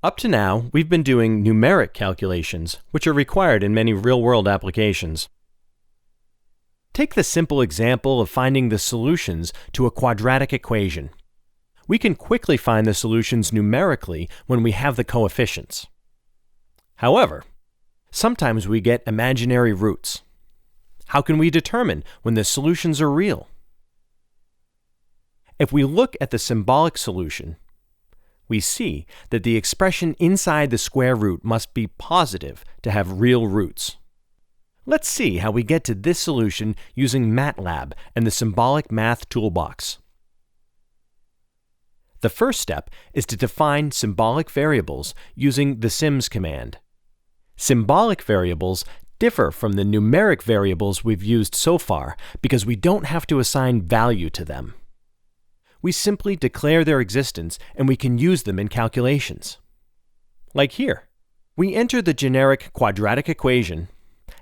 Up to now, we've been doing numeric calculations, which are required in many real-world applications. Take the simple example of finding the solutions to a quadratic equation. We can quickly find the solutions numerically when we have the coefficients. However, sometimes we get imaginary roots. How can we determine when the solutions are real? If we look at the symbolic solution, we see that the expression inside the square root must be positive to have real roots. Let's see how we get to this solution using MATLAB and the Symbolic Math Toolbox. The first step is to define symbolic variables using the symbs command. Symbolic variables differ from the numeric variables we've used so far because we don't have to assign value to them. We simply declare their existence and we can use them in calculations. Like here, we enter the generic quadratic equation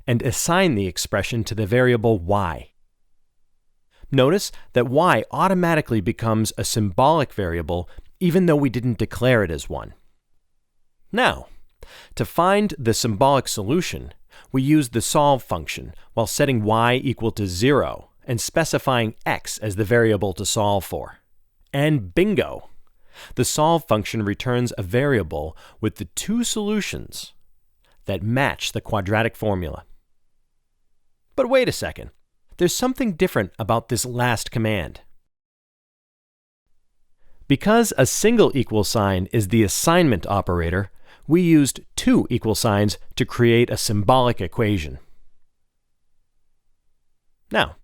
and assign the expression to the variable y. Notice that y automatically becomes a symbolic variable even though we didn't declare it as one. Now, to find the symbolic solution, we use the solve function while setting y equal to 0 and specifying x as the variable to solve for. And bingo! The solve function returns a variable with the two solutions that match the quadratic formula. But wait a second, there's something different about this last command. Because a single equal sign is the assignment operator, we used two equal signs to create a symbolic equation. Now,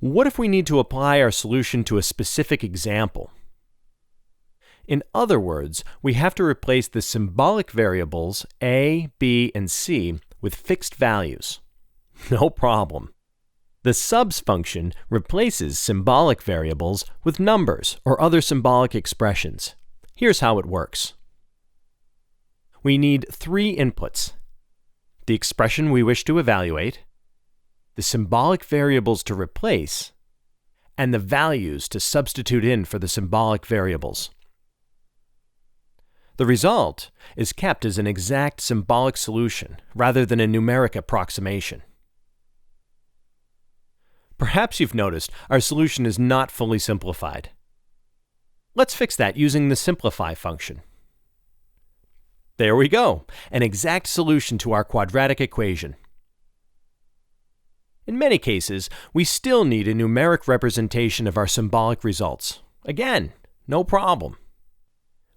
what if we need to apply our solution to a specific example? In other words, we have to replace the symbolic variables a, b, and c with fixed values. No problem. The subs function replaces symbolic variables with numbers or other symbolic expressions. Here's how it works. We need three inputs: the expression we wish to evaluate, the symbolic variables to replace, and the values to substitute in for the symbolic variables. The result is kept as an exact symbolic solution rather than a numeric approximation. Perhaps you've noticed our solution is not fully simplified. Let's fix that using the simplify function. There we go, an exact solution to our quadratic equation. In many cases, we still need a numeric representation of our symbolic results. Again, no problem.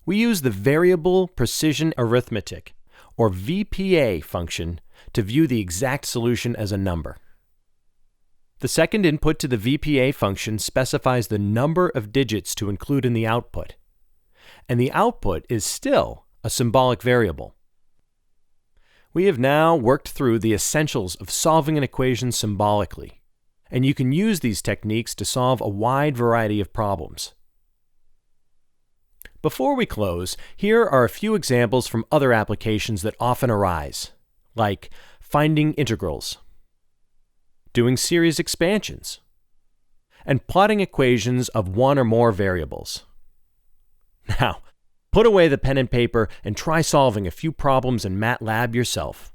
We use the Variable Precision Arithmetic, or VPA function, to view the exact solution as a number. The second input to the VPA function specifies the number of digits to include in the output, and the output is still a symbolic variable. We have now worked through the essentials of solving an equation symbolically, and you can use these techniques to solve a wide variety of problems. Before we close, here are a few examples from other applications that often arise, like finding integrals, doing series expansions, and plotting equations of one or more variables. Now, put away the pen and paper and try solving a few problems in MATLAB yourself.